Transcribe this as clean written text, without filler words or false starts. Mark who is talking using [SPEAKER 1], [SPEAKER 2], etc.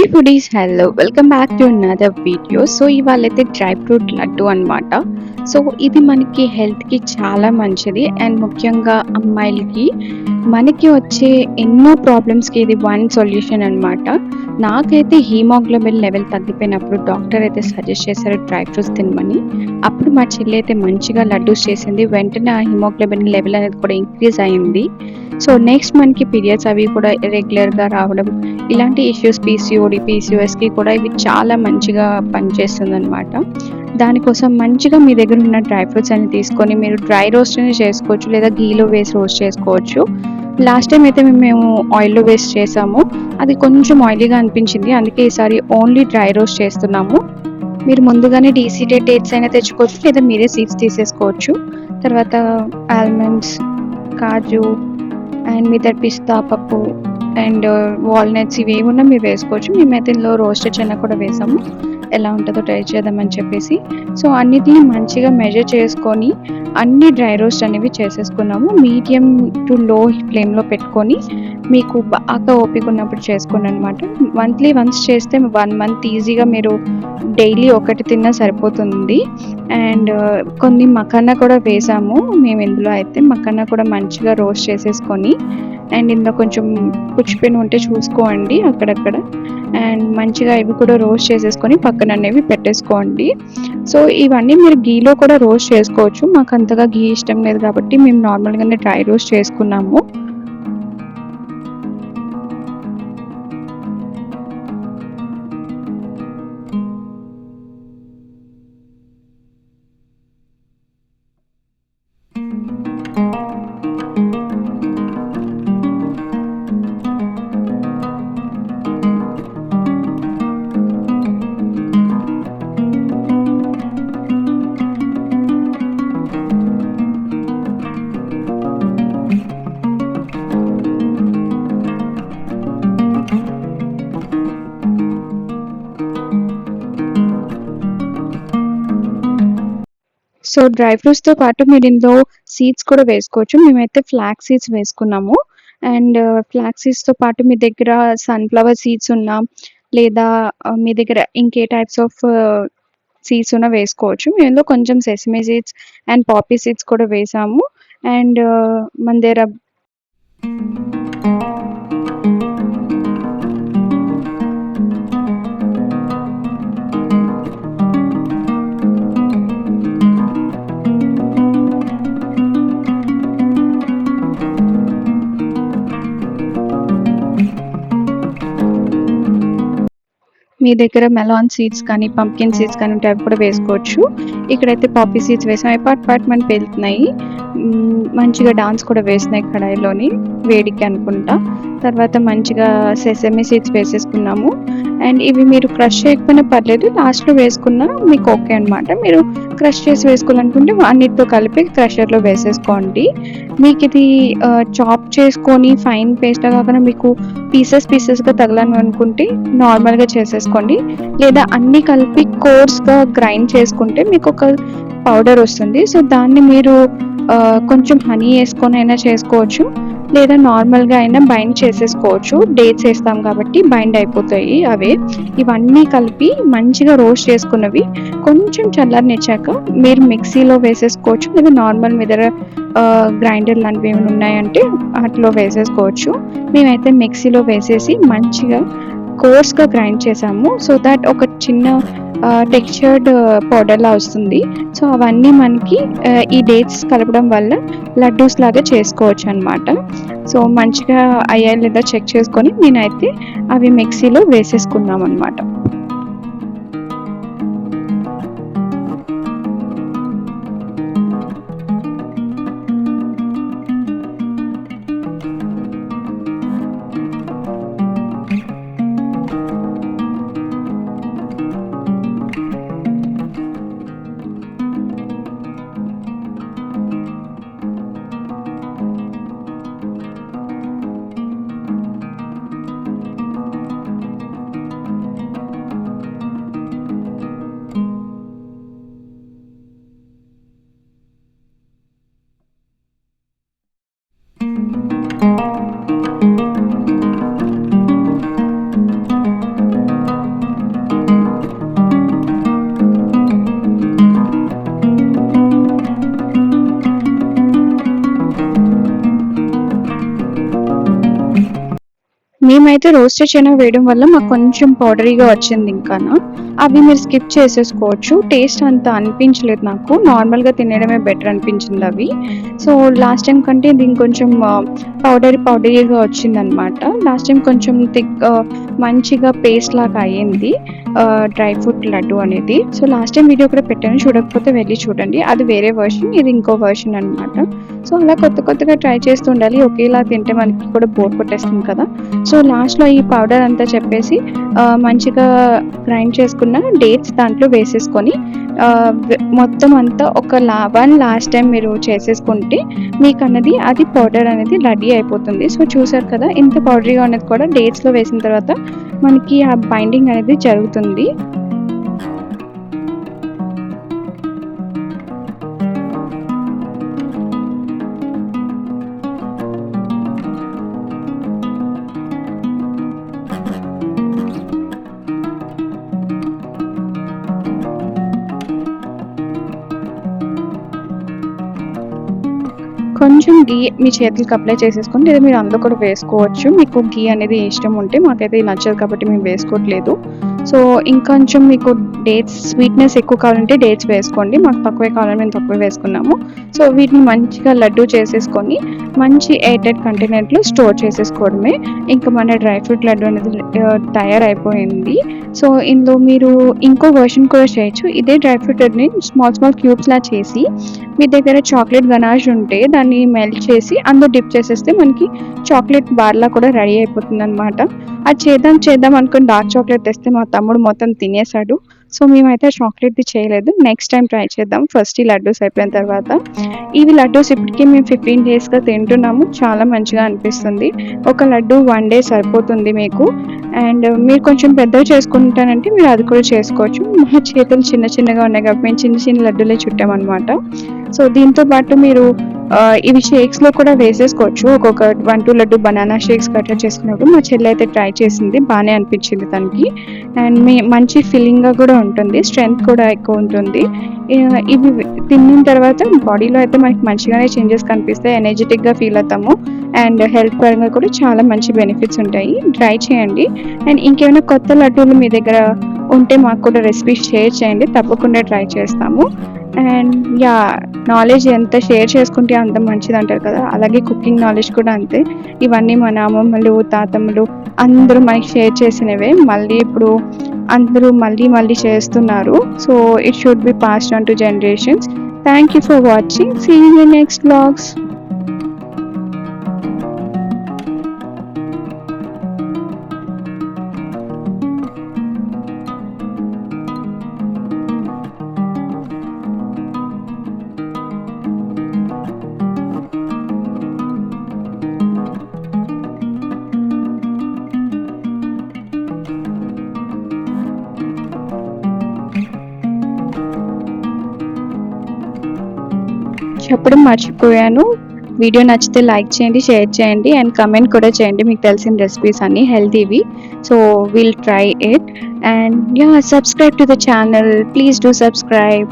[SPEAKER 1] Hi foodies, hello, welcome back to another video. So ఇవాళైతే dry fruit laddu అనమాట. So ఇది మనకి హెల్త్కి చాలా మంచిది అండ్ ముఖ్యంగా అమ్మాయిలకి మనకి వచ్చే ఎన్నో ప్రాబ్లమ్స్కి ఇది వన్ సొల్యూషన్ అనమాట. నాకైతే హీమోగ్లోబిన్ లెవెల్ తగ్గిపోయినప్పుడు డాక్టర్ అయితే సజెస్ట్ చేశారు డ్రై ఫ్రూట్స్ తినమని. అప్పుడు మా చెల్లి అయితే మంచిగా లడ్డూస్ చేసింది. వెంటనే ఆ హీమోగ్లోబిన్ లెవెల్ అనేది కూడా ఇంక్రీజ్ అయింది. సో నెక్స్ట్ మనకి పీరియడ్స్ అవి కూడా రెగ్యులర్గా రావడం, ఇలాంటి ఇష్యూస్ పీసీఓడి, పీసీఓఎస్కి కూడా ఇవి చాలా మంచిగా పనిచేస్తుందనమాట. దానికోసం మంచిగా మీ దగ్గర ఉన్న డ్రై ఫ్రూట్స్ అన్ని తీసుకొని మీరు డ్రై రోస్ట్ అనేది చేసుకోవచ్చు, లేదా గీలో వేసి రోస్ట్ చేసుకోవచ్చు. లాస్ట్ టైం అయితే మేము ఆయిల్లో వేస్ట్ చేసాము, అది కొంచెం ఆయిలీగా అనిపించింది, అందుకే ఈసారి ఓన్లీ డ్రై రోస్ట్ చేస్తున్నాము. మీరు ముందుగానే డీసీడెడ్ డేట్స్ అయినా తెచ్చుకోవచ్చు, లేదా మీరే సీడ్స్ తీసేసుకోవచ్చు. తర్వాత ఆల్మండ్స్, కాజు అండ్ మీ దగ్గర పిస్తా పప్పు అండ్ వాల్నట్స్ ఇవి ఏమున్నా మీరు వేసుకోవచ్చు. మేమైతే ఇందులో రోస్టెడ్ చెన్న కూడా వేసాము. ఎలా ఉంటుందో ట్రై చేద్దామని చెప్పేసి సో అన్నిటిని మంచిగా మెజర్ చేసుకొని అన్ని డ్రై రోస్ట్ అనేవి చేసేసుకున్నాము. మీడియం టు లో ఫ్లేమ్లో పెట్టుకొని మీకు బాగా ఓపిక ఉన్నప్పుడు చేసుకోండి అనమాట. మంత్లీ వన్స్ చేస్తే 1 మంత్ ఈజీగా మీరు డైలీ ఒకటి తిన్నా సరిపోతుంది. అండ్ కొన్ని మకానా కూడా వేసాము మేము. ఇందులో అయితే మకానా కూడా మంచిగా రోస్ట్ చేసేసుకొని అండ్ ఇందులో కొంచెం పుచ్చిపోయిన ఉంటే చూసుకోండి అక్కడక్కడ. అండ్ మంచిగా ఇవి కూడా రోస్ట్ చేసేసుకొని పక్కన అనేవి పెట్టేసుకోండి. సో ఇవన్నీ మీరు గీలో కూడా రోస్ట్ చేసుకోవచ్చు. మాకు అంతగా గీ ఇష్టం లేదు కాబట్టి మేము నార్మల్గానే డ్రై రోస్ట్ చేసుకున్నాము. సో డ్రై ఫ్రూట్స్తో పాటు మీరు ఇందులో సీడ్స్ కూడా వేసుకోవచ్చు. మేమైతే ఫ్లాక్స్ సీడ్స్ వేసుకున్నాము. అండ్ ఫ్లాక్స్ సీడ్స్తో పాటు మీ దగ్గర సన్ఫ్లవర్ సీడ్స్ ఉన్నా, లేదా మీ దగ్గర ఇంకే టైప్స్ ఆఫ్ సీడ్స్ ఉన్నా వేసుకోవచ్చు. మేము ఇందులో కొంచెం sesame seeds and poppy seeds కూడా వేసాము. అండ్ మన దగ్గర మీ దగ్గర మెలాన్ సీడ్స్ కానీ, పంప్కిన్ సీడ్స్ కానీ ఉంటే అవి కూడా వేసుకోవచ్చు. ఇక్కడైతే పాపీ సీడ్స్ వేసాం. ఎపాట్ మన వెళ్తున్నాయి. మంచిగా డాన్స్ కూడా వేసినాయి కడాయిలోని, వేడికి అనుకుంటా. తర్వాత మంచిగా సెసమి సీడ్స్ వేసేసుకున్నాము. అండ్ ఇవి మీరు క్రష్ చేయకపోయినా పర్లేదు, లాస్ట్లో వేసుకున్నా మీకు ఓకే అనమాట. మీరు క్రష్ చేసి వేసుకోవాలనుకుంటే అన్నిటితో కలిపి క్రషర్లో వేసేసుకోండి. మీకు ఇది చాప్ చేసుకొని ఫైన్ పేస్ట్గా కాకుండా మీకు పీసెస్గా తగలని అనుకుంటే నార్మల్గా చేసేసుకోండి, లేదా అన్నీ కలిపి కోర్స్గా గ్రైండ్ చేసుకుంటే మీకు ఒక పౌడర్ వస్తుంది. సో దాన్ని మీరు కొంచెం హనీ వేసుకొని అయినా చేసుకోవచ్చు, లేదా నార్మల్గా అయినా బైండ్ చేసేసుకోవచ్చు. డేట్స్ వేస్తాం కాబట్టి బైండ్ అయిపోతాయి అవే. ఇవన్నీ కలిపి మంచిగా రోస్ట్ చేసుకున్నవి కొంచెం చల్లారనిచ్చాక మీరు మిక్సీలో వేసేసుకోవచ్చు, లేదా నార్మల్ మీ దగ్గర గ్రైండర్ లాంటివి ఏమైనా ఉన్నాయంటే వాటిలో వేసేసుకోవచ్చు. మేమైతే మిక్సీలో వేసేసి మంచిగా కోర్స్గా గ్రైండ్ చేసాము. సో దట్ ఒక చిన్న టెక్స్చర్డ్ పౌడర్లా వస్తుంది. సో అవన్నీ మనకి ఈ డేట్స్ కలపడం వల్ల లడ్డూస్ లాగా చేసుకోవచ్చు అనమాట. సో మంచిగా అయ్యాయి లేదా చెక్ చేసుకొని నేనైతే అవి మిక్సీలో వేసేసుకున్నాం అనమాట. మేమైతే రోస్టెడ్ శనగ వేయడం వల్ల మాకు కొంచెం పౌడరీగా వచ్చింది ఇంకాన. అవి మీరు స్కిప్ చేసేసుకోవచ్చు. టేస్ట్ అంత అనిపించలేదు నాకు. నార్మల్‌గా తినడమే బెటర్ అనిపించింది అవి. సో, లాస్ట్ టైమ్ కంటే ఇది ఇంకొంచెం పౌడరీగా వచ్చిందనమాట. లాస్ట్ టైమ్ కొంచెం మంచిగా పేస్ట్ లాగా అయ్యింది. డ్రై ఫ్రూట్ లడ్డు అనేది. సో, లాస్ట్ టైమ్ వీడియో కూడా పెట్టాను. చూడకపోతే వెళ్ళి చూడండి. అది వేరే వెర్షన్. ఇది ఇంకో వెర్షన్ అనమాట. సో, అలా కొత్తగా ట్రై చేస్తూ ఉండాలి. ఒకేలా తింటే మనకి కూడా బోర్ కొట్టేస్తుంది కదా! సో, లాస్ట్‌లో ఈ పౌడర్ అంతా చెప్పేసి మంచిగా గ్రైండ్ చేసుకున్న డేట్స్ దాంట్లో వేసేసుకొని మొత్తం అంతా లాస్ట్ టైం మీరు చేసేసుకుంటే మీకన్నది అది పౌడర్ అనేది రెడీ అయిపోతుంది. సో, చూసారు కదా! ఇంత పౌడరీగా ఉన్నది కూడా డేట్స్‌లో వేసిన తర్వాత మనకి ఆ బైండింగ్ అనేది జరుగుతుంది. కొంచెం ఘీ మీ చేతులకి అప్లై చేసేసుకొని లేదా మీరు అందులో కూడా వేసుకోవచ్చు. మీకు ఘీ అనేది ఇష్టం ఉంటే. మాకైతే నచ్చదు కాబట్టి మేము వేసుకోవట్లేదు. సో, ఇంకొంచెం మీకు డేట్స్ స్వీట్‌నెస్ ఎక్కువ కావాలంటే డేట్స్ వేసుకోండి. మాకు తక్కువే కావాలని మేము తక్కువే వేసుకున్నాము. సో, వీటిని మంచిగా లడ్డూ చేసేసుకొని మంచి ఎయిర్‌టైట్ కంటైనర్‌లో స్టోర్ చేసేసుకోవడమే. ఇంకా మన డ్రై ఫ్రూట్ లడ్డు అనేది తయారైపోయింది. సో, ఇందులో మీరు ఇంకో వెర్షన్ కూడా చేయొచ్చు. ఇదే డ్రై ఫ్రూట్ లడ్డుని స్మాల్ క్యూబ్స్‌లా చేసి మీ దగ్గర చాక్లేట్ గనాష్ ఉంటే దాన్ని మెల్ట్ చేసి అందులో డిప్ చేసేస్తే మనకి చాక్లేట్ బార్‌లా కూడా రెడీ అయిపోతుందనమాట. అది చేద్దాం అనుకుని డార్క్ చాక్లేట్ తెస్తే మా తమ్ముడు మొత్తం తినేసాడు. సో, మేమైతే చాక్లేట్‌ది చేయలేదు. నెక్స్ట్ టైమ్ ట్రై చేద్దాం. ఫస్ట్ ఈ లడ్డూస్ అయిపోయిన తర్వాత. ఇవి లడ్డూస్ ఇప్పటికి మేము 15 డేస్‌గా తింటున్నాము. చాలా మంచిగా అనిపిస్తుంది. ఒక లడ్డు 1 డే సరిపోతుంది మీకు. అండ్ మీరు కొంచెం పెద్దవి చేసుకుంటానంటే మీరు అది కూడా చేసుకోవచ్చు. మా చేతులు చిన్నగా ఉన్నాయి కాబట్టి మేము చిన్న లడ్డూలే చుట్టామనమాట. సో, దీంతో పాటు మీరు ఇవి షేక్స్‌లో కూడా వేసేసుకోవచ్చు. ఒక్కొక్క 1, 2 లడ్డు బనానా షేక్స్ గట్రా చేసుకున్నప్పుడు మా చెల్లి అయితే ట్రై చేసింది. బానే అనిపించింది తనకి. అండ్ మంచి ఫిల్లింగ్‌గా కూడా ఉంటుంది. స్ట్రెంత్ కూడా ఎక్కువ ఉంటుంది. ఇవి తిన్న తర్వాత బాడీలో అయితే మనకి మంచిగానే చేంజెస్ కనిపిస్తాయి. ఎనర్జిటిక్‌గా ఫీల్ అవుతాము. అండ్ హెల్త్ పరంగా కూడా చాలా మంచి బెనిఫిట్స్ ఉంటాయి. ట్రై చేయండి. అండ్ ఇంకేమైనా కొత్త లడ్డూలు మీ దగ్గర ఉంటే మాకు కూడా రెసిపీస్ షేర్ చేయండి. తప్పకుండా ట్రై చేస్తాము. అండ్ నాలెడ్జ్ ఎంత షేర్ చేసుకుంటే అంత మంచిదంటారు కదా! అలాగే కుకింగ్ నాలెడ్జ్ కూడా అంతే. ఇవన్నీ మన అమ్మమ్మలు, తాతమ్మలు అందరూ మనకి షేర్ చేసినవే. మళ్ళీ ఇప్పుడు అందరూ మళ్ళీ చేస్తున్నారు. So, it should be passed on to generations. Thank you for watching. See you in next vlogs. చెప్పడం మర్చిపోయాను. వీడియో నచ్చితే లైక్ చేయండి, షేర్ చేయండి అండ్ కామెంట్ కూడా చేయండి. మీకు తెలిసిన రెసిపీస్ అన్నీ హెల్తీవి. So, will try it. And subscribe to the channel. Please do subscribe.